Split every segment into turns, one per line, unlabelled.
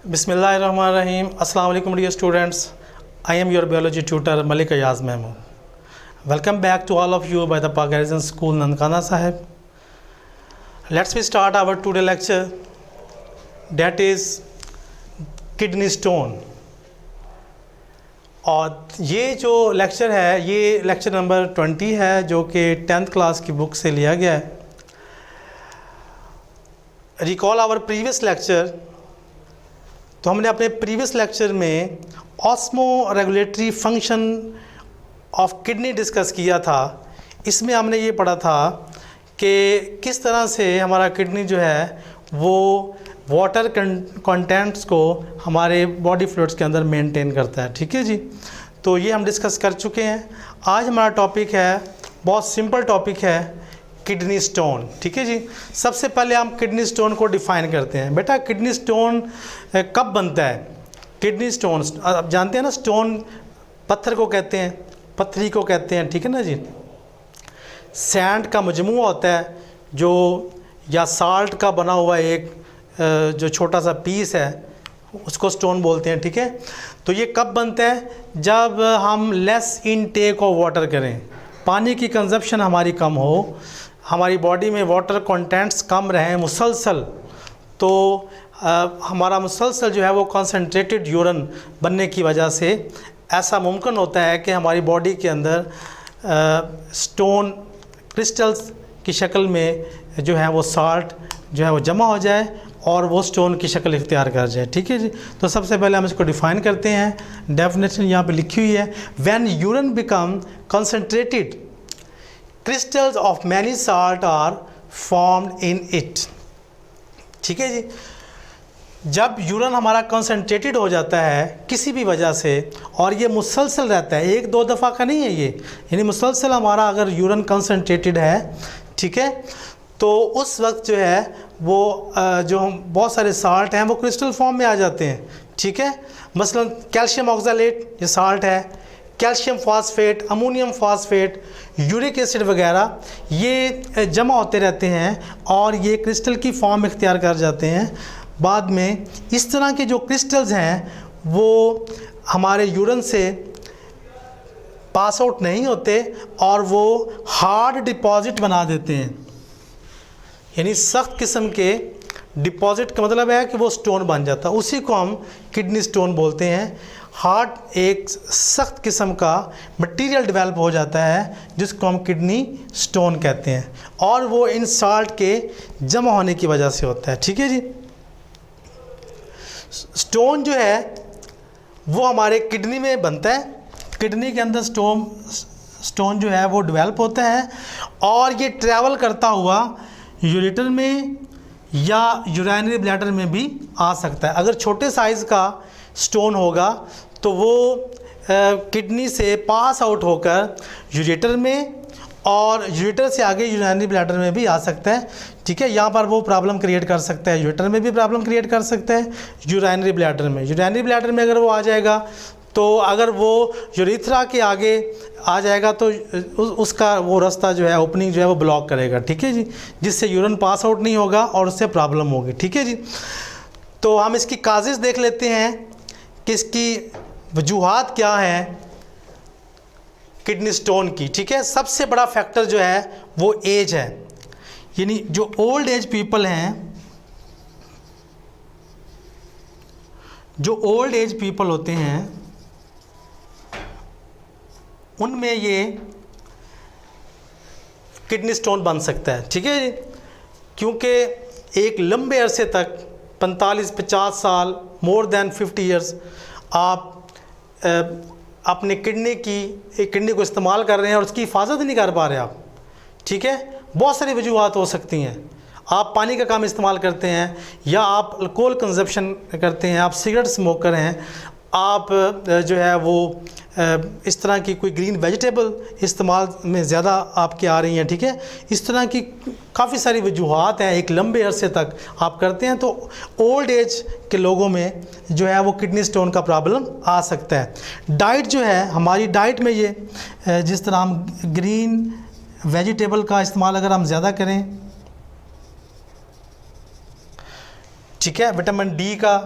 बिस्मिल्लाहिर्रहमानिर्रहीम। अस्सलाम वालेकुम dear students, I am your biology tutor Malik Ayaz Mahmood. Welcome back to all of you by the Pak Garrison School Nankana Sahib. Let's start our today lecture, that is kidney stone. और ये जो lecture है ये lecture number 20 है जो कि 10th class की book से लिया गया है. Recall our previous lecture. तो हमने अपने प्रीवियस लेक्चर में osmoregulatory function of kidney discuss किया था. इसमें हमने ये पढ़ा था कि किस तरह से हमारा किडनी जो है वो वाटर कंटेंट्स को हमारे बॉडी फ्लूइड्स के अंदर मेंटेन करता है. ठीक है जी, तो ये हम डिस्कस कर चुके हैं. आज हमारा टॉपिक है, बहुत सिंपल टॉपिक है, किडनी स्टोन. ठीक है जी, सबसे पहले हम किडनी स्टोन को डिफ़ाइन करते हैं. बेटा किडनी स्टोन कब बनता है? किडनी स्टोन आप जानते हैं ना, स्टोन पत्थर को कहते हैं, पत्थरी को कहते हैं. ठीक है ना जी, सैंड का मजमूआ होता है जो, या साल्ट का बना हुआ एक जो छोटा सा पीस है उसको स्टोन बोलते हैं. ठीक है, तो ये कब बनता है? जब हम लेस इनटेक ऑफ वाटर करें, पानी की कंजप्शन हमारी कम हो, हमारी बॉडी में वाटर कंटेंट्स कम रहें मुसलसल, तो हमारा मुसलसल जो है वो कंसंट्रेटेड यूरिन बनने की वजह से ऐसा मुमकिन होता है कि हमारी बॉडी के अंदर स्टोन क्रिस्टल्स की शक्ल में जो है वो साल्ट जो है वो जमा हो जाए और वो स्टोन की शक्ल इख्तियार कर जाए. ठीक है जी, तो सबसे पहले हम इसको डिफ़ाइन करते हैं. डेफिनेशन यहाँ पे लिखी हुई है, when urine become concentrated crystals of many salt are formed in it. ठीक है जी, जब यूरिन हमारा कंसंट्रेटेड हो जाता है किसी भी वजह से और ये मुसलसल रहता है, एक दो दफ़ा का नहीं है ये, यानी मुसलसल हमारा अगर यूरिन कंसंट्रेटेड है, ठीक है, तो उस वक्त जो है वो जो हम बहुत सारे साल्ट हैं वो क्रिस्टल फॉर्म में आ जाते हैं. ठीक है, मसलन कैल्शियम ऑक्सलेट ये साल्ट है, calcium phosphate, ammonium phosphate, uric acid वगैरह ये जमा होते रहते हैं और ये क्रिस्टल की फॉर्म इख्तियार कर जाते हैं. बाद में इस तरह के जो क्रिस्टल्स हैं वो हमारे यूरिन से पास आउट नहीं होते और वो हार्ड डिपॉजिट बना देते हैं. यानी सख्त किस्म के डिपॉजिट का मतलब है कि वो स्टोन बन जाता है, उसी को हम किडनी स्टोन बोलते हैं. हार्ड एक सख्त किस्म का मटेरियल डेवलप हो जाता है जिसको हम किडनी स्टोन कहते हैं और वो इन साल्ट के जमा होने की वजह से होता है. ठीक है जी, स्टोन जो है वो हमारे किडनी में बनता है. किडनी के अंदर स्टोन जो है वो डेवलप होता है और ये ट्रैवल करता हुआ यूरेटर में या यूरिनरी ब्लैडर में भी आ सकता है. अगर छोटे साइज़ का स्टोन होगा तो वो किडनी से पास आउट होकर यूरेटर में और यूरेटर से आगे यूरिनरी ब्लैडर में भी आ सकता है. ठीक है, यहाँ पर वो प्रॉब्लम क्रिएट कर सकता है, यूरेटर में भी प्रॉब्लम क्रिएट कर सकता है, यूरिनरी ब्लैडर में अगर वो आ जाएगा तो अगर वो यूरिथ्रा के आगे आ जाएगा तो उसका वो रास्ता जो है ओपनिंग जो है वो ब्लॉक करेगा. ठीक है जी, जिससे यूरिन पास आउट नहीं होगा और उससे प्रॉब्लम होगी. ठीक है जी, तो हम इसकी काजेज़ देख लेते हैं कि इसकी वजूहात क्या हैं किडनी स्टोन की. ठीक है, सबसे बड़ा फैक्टर जो है वो एज है. यानी जो ओल्ड एज पीपल हैं, जो ओल्ड एज पीपल होते हैं उनमें ये किडनी स्टोन बन सकता है. ठीक है, क्योंकि एक लंबे अरसे तक 45-50 साल, मोर देन 50 ईयर्स आप अपने किडनी को इस्तेमाल कर रहे हैं और उसकी हिफाजत नहीं कर पा रहे आप. ठीक है, बहुत सारी वजूहत हो सकती हैं. आप पानी का कम इस्तेमाल करते हैं या आप अल्कोहल कंजप्शन करते हैं, आप सिगरेट स्मोकर हैं, आप जो है वो इस तरह की कोई ग्रीन वेजिटेबल इस्तेमाल में ज़्यादा आपकी आ रही हैं. ठीक है, इस तरह की काफ़ी सारी वजूहात हैं. एक लंबे अरसे तक आप करते हैं तो ओल्ड एज के लोगों में जो है वो किडनी स्टोन का प्रॉब्लम आ सकता है. डाइट जो है, हमारी डाइट में ये जिस तरह हम ग्रीन वेजिटेबल का इस्तेमाल अगर हम ज़्यादा करें, ठीक है, विटामिन डी का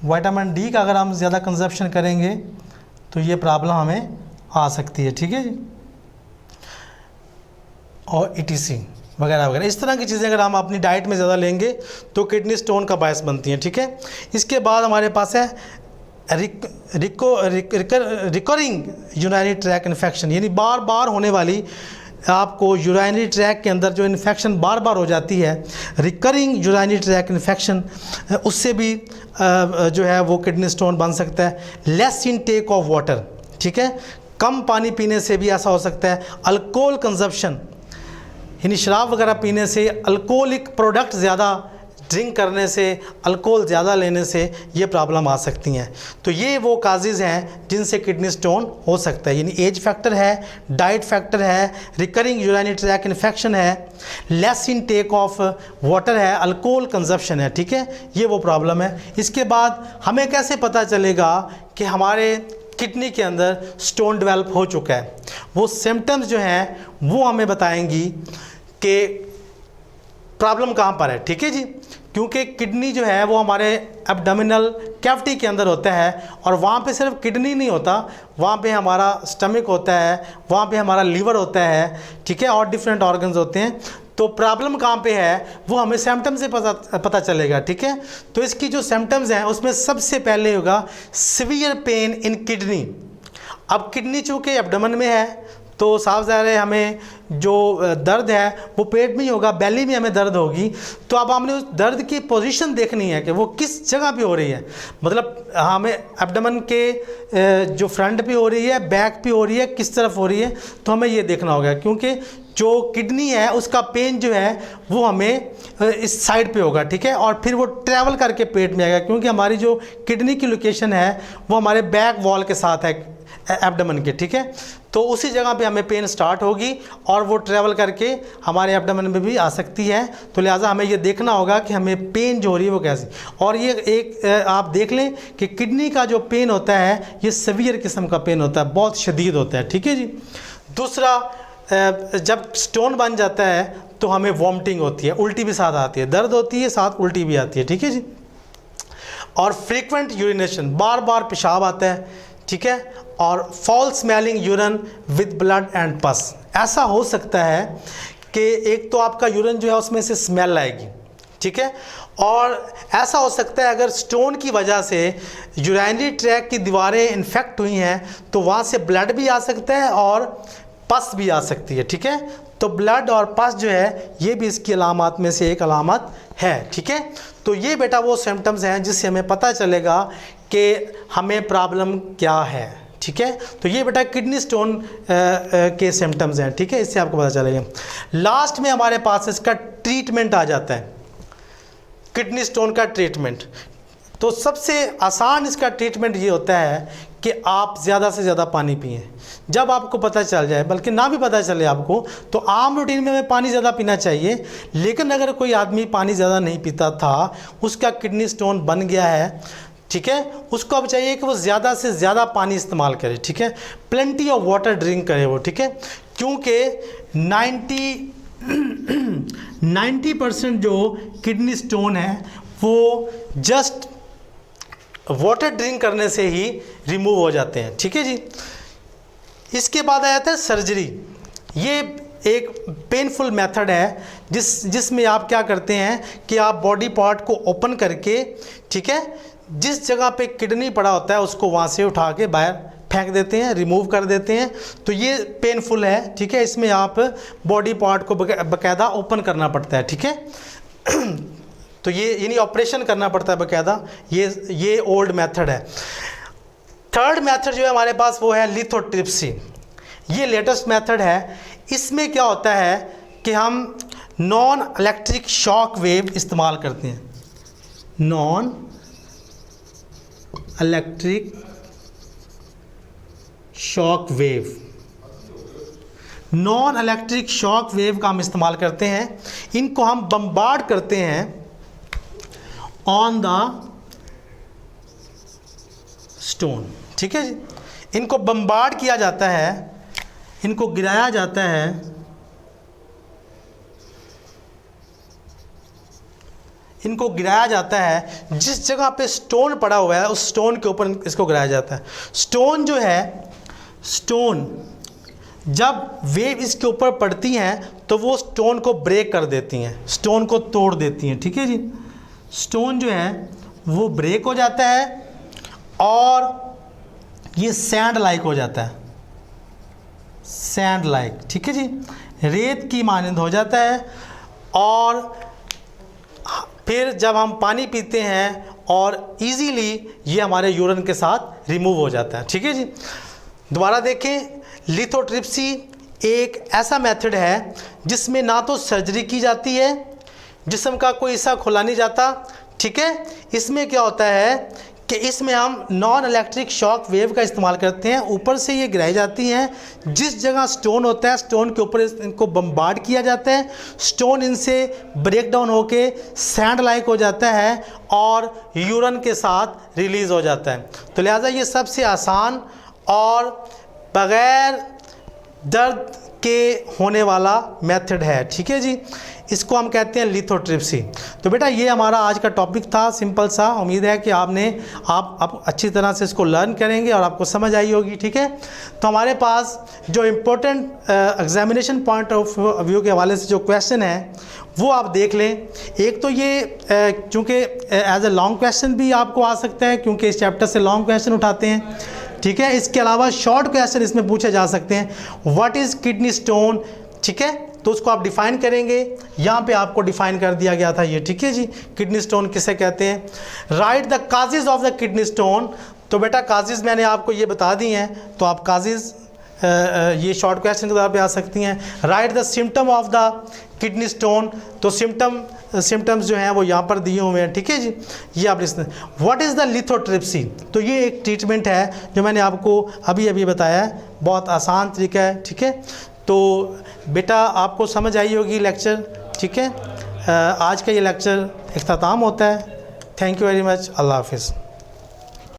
विटामिन डी का अगर हम ज़्यादा कंजप्शन करेंगे तो ये प्रॉब्लम हमें आ सकती है, ठीक है जी। और ETC वगैरह वगैरह इस तरह की चीज़ें अगर हम अपनी डाइट में ज़्यादा लेंगे तो किडनी स्टोन का बायस बनती हैं, ठीक है। इसके बाद हमारे पास है रिकरिंग यूरिनरी ट्रैक इन्फेक्शन, यानी बार बार होने वाली आपको यूरिनरी ट्रैक के अंदर जो इन्फेक्शन बार बार हो जाती है, रिकरिंग यूरिनरी ट्रैक इन्फेक्शन, उससे भी जो है वो किडनी स्टोन बन सकता है। लेस इनटेक ऑफ वाटर, ठीक है, कम पानी पीने से भी ऐसा हो सकता है। अल्कोहल कंजप्शन, यानी शराब वगैरह पीने से, अल्कोहलिक प्रोडक्ट ज़्यादा ड्रिंक करने से, अल्कोहल ज़्यादा लेने से ये प्रॉब्लम आ सकती हैं। तो ये वो काजेज़ हैं जिनसे किडनी स्टोन हो सकता है, यानी एज फैक्टर है, डाइट फैक्टर है, रिकरिंग यूरिनरी ट्रैक इन्फेक्शन है, लेस इनटेक ऑफ वाटर है, अल्कोहल कंजप्शन है, ठीक है, ये वो प्रॉब्लम है। इसके बाद हमें कैसे पता चलेगा कि हमारे किडनी के अंदर स्टोन डेवलप हो चुका है? वो सिम्टम्स जो हैं वो हमें बताएंगी कि प्रॉब्लम कहाँ पर है, ठीक है जी। क्योंकि किडनी जो है वो हमारे एब्डोमिनल कैविटी के अंदर होता है, और वहाँ पे सिर्फ किडनी नहीं होता, वहाँ पे हमारा स्टमक होता है, वहाँ पे हमारा लीवर होता है, ठीक है, और डिफरेंट ऑर्गन्स होते हैं। तो प्रॉब्लम कहाँ पे है वो हमें सिम्टम्स से पता चलेगा, ठीक है। तो इसकी जो सिम्टम्स हैं उसमें सबसे पहले होगा सीवियर पेन इन किडनी। अब किडनी चूँकि एब्डोमेन में है तो साफ ज़ाहिर है हमें जो दर्द है वो पेट में ही होगा, बेली में हमें दर्द होगी। तो अब हमने उस दर्द की पोजीशन देखनी है कि वो किस जगह पे हो रही है, मतलब हमें एब्डोमेन के जो फ्रंट पे हो रही है, बैक पे हो रही है, किस तरफ हो रही है, तो हमें ये देखना होगा। क्योंकि जो किडनी है उसका पेन जो है वो हमें इस साइड पे होगा, ठीक है, और फिर वो ट्रैवल करके पेट में आएगा, क्योंकि हमारी जो किडनी की लोकेशन है वो हमारे बैक वॉल के साथ है एब्डोमेन के, ठीक है। तो उसी जगह पे हमें पेन स्टार्ट होगी और वो ट्रैवल करके हमारे एब्डोमेन में भी आ सकती है। तो लिहाजा हमें ये देखना होगा कि हमें पेन जो हो रही है वो कैसी। और ये एक आप देख लें कि किडनी का जो पेन होता है ये सीवियर किस्म का पेन होता है, बहुत शदीद होता है, ठीक है जी। दूसरा, जब स्टोन बन जाता है तो हमें वॉमिटिंग होती है, उल्टी भी साथ आती है, दर्द होती है, साथ उल्टी भी आती है, ठीक है जी। और फ्रीक्वेंट यूरिनेशन, बार बार पेशाब आता है, ठीक है, और fall smelling urine with blood and पस। ऐसा हो सकता है कि एक तो आपका यूरिन जो है उसमें से स्मेल आएगी, ठीक है, और ऐसा हो सकता है अगर स्टोन की वजह से यूरिनरी ट्रैक की दीवारें इन्फेक्ट हुई हैं तो वहाँ से ब्लड भी आ सकता है और पस भी आ सकती है, ठीक है। तो ब्लड और पस जो है ये भी इसकी अलामत में से एक अलामत है, ठीक है। तो ये बेटा वो सिम्टम्स हैं जिससे हमें पता चलेगा कि हमें प्रॉब्लम क्या है, ठीक है। तो ये बेटा किडनी स्टोन के सिम्टम्स हैं, ठीक है, इससे आपको पता चलेगा। लास्ट में हमारे पास इसका ट्रीटमेंट आ जाता है, किडनी स्टोन का ट्रीटमेंट। तो सबसे आसान इसका ट्रीटमेंट ये होता है कि आप ज़्यादा से ज़्यादा पानी पिएं। जब आपको पता चल जाए, बल्कि ना भी पता चले आपको, तो आम रूटीन में हमें पानी ज़्यादा पीना चाहिए। लेकिन अगर कोई आदमी पानी ज़्यादा नहीं पीता था, उसका किडनी स्टोन बन गया है, ठीक है, उसको अब चाहिए कि वो ज़्यादा से ज़्यादा पानी इस्तेमाल करे, ठीक है, प्लेंटी ऑफ वाटर ड्रिंक करे वो, ठीक है। क्योंकि 90% जो किडनी स्टोन है वो जस्ट वाटर ड्रिंक करने से ही रिमूव हो जाते हैं, ठीक है जी। इसके बाद आ जाता है सर्जरी। ये एक पेनफुल मेथड है जिसमें आप क्या करते हैं कि आप बॉडी पार्ट को ओपन करके, ठीक है, जिस जगह पे किडनी पड़ा होता है उसको वहाँ से उठा के बाहर फेंक देते हैं, रिमूव कर देते हैं। तो ये पेनफुल है, ठीक है, इसमें आप बॉडी पार्ट को बाकायदा ओपन करना पड़ता है, ठीक है। तो ये यानी ऑपरेशन करना पड़ता है बाकायदा, ये ओल्ड मेथड है। थर्ड मेथड जो है हमारे पास वो है लिथोट्रिप्सी। ये लेटेस्ट मेथड है। इसमें क्या होता है कि हम नॉन इलेक्ट्रिक शॉक वेव इस्तेमाल करते हैं। Non electric shock wave, non electric shock wave का हम इस्तेमाल करते हैं। इनको हम बम्बार्ड करते हैं ऑन द स्टोन, ठीक है जी। इनको बम्बार्ड किया जाता है, इनको गिराया जाता है इनको गिराया जाता है, जिस जगह पे स्टोन पड़ा हुआ है उस स्टोन के ऊपर इसको गिराया जाता है। स्टोन जो है, स्टोन जब वेव इसके ऊपर पड़ती हैं तो वो स्टोन को ब्रेक कर देती हैं, स्टोन को तोड़ देती हैं, ठीक है जी। स्टोन जो है वो ब्रेक हो जाता है और ये सैंड लाइक हो जाता है, सैंड लाइक, ठीक है जी, रेत की मानंद हो जाता है। और फिर जब हम पानी पीते हैं और इजीली ये हमारे यूरिन के साथ रिमूव हो जाता है, ठीक है जी। दोबारा देखें, लिथोट्रिप्सी एक ऐसा मेथड है जिसमें ना तो सर्जरी की जाती है, जिस्म का कोई हिस्सा खोला नहीं जाता, ठीक है। इसमें क्या होता है कि इसमें हम नॉन इलेक्ट्रिक शॉक वेव का इस्तेमाल करते हैं, ऊपर से ये गिराई जाती हैं, जिस जगह स्टोन होता है स्टोन के ऊपर इनको बम्बार्ड किया जाता है, स्टोन इनसे ब्रेक डाउन होके सैंड लाइक हो जाता है और यूरिन के साथ रिलीज़ हो जाता है। तो लिहाजा ये सबसे आसान और बग़ैर दर्द के होने वाला मेथड है, ठीक है जी। इसको हम कहते हैं लिथोट्रिप्सी। तो बेटा ये हमारा आज का टॉपिक था, सिंपल सा। उम्मीद है कि आप अच्छी तरह से इसको लर्न करेंगे और आपको समझ आई होगी, ठीक है। तो हमारे पास जो important examination point of view के हवाले से जो क्वेश्चन है वो आप देख लें। एक तो ये चूँकि एज ए लॉन्ग क्वेश्चन भी आपको आ सकता है, क्योंकि इस चैप्टर से लॉन्ग क्वेश्चन उठाते हैं, ठीक है। इसके अलावा शॉर्ट क्वेश्चन इसमें पूछे जा सकते हैं। व्हाट इज़ किडनी स्टोन, ठीक है, तो उसको आप डिफ़ाइन करेंगे। यहाँ पे आपको डिफ़ाइन कर दिया गया था ये, ठीक है जी। किडनी स्टोन किसे कहते हैं। Right the causes of the kidney stone, तो बेटा काजेज़ मैंने आपको ये बता दी हैं, तो आप काजेज़ ये शॉर्ट क्वेश्चन के तौर पे आ सकती हैं। Right the symptom of the kidney stone, तो सिम्टम्स जो हैं वो यहाँ पर दिए हुए हैं, ठीक है जी। ये आप लिखते हैं। व्हाट इज़ द लिथोट्रिप्सी, तो ये एक ट्रीटमेंट है जो मैंने आपको अभी बताया है, बहुत आसान तरीका है, ठीक है। तो बेटा आपको समझ आई होगी लेक्चर, ठीक है। आज का ये लेक्चर इख्तिताम होता है। Thank you very much. अल्लाह हाफिज़।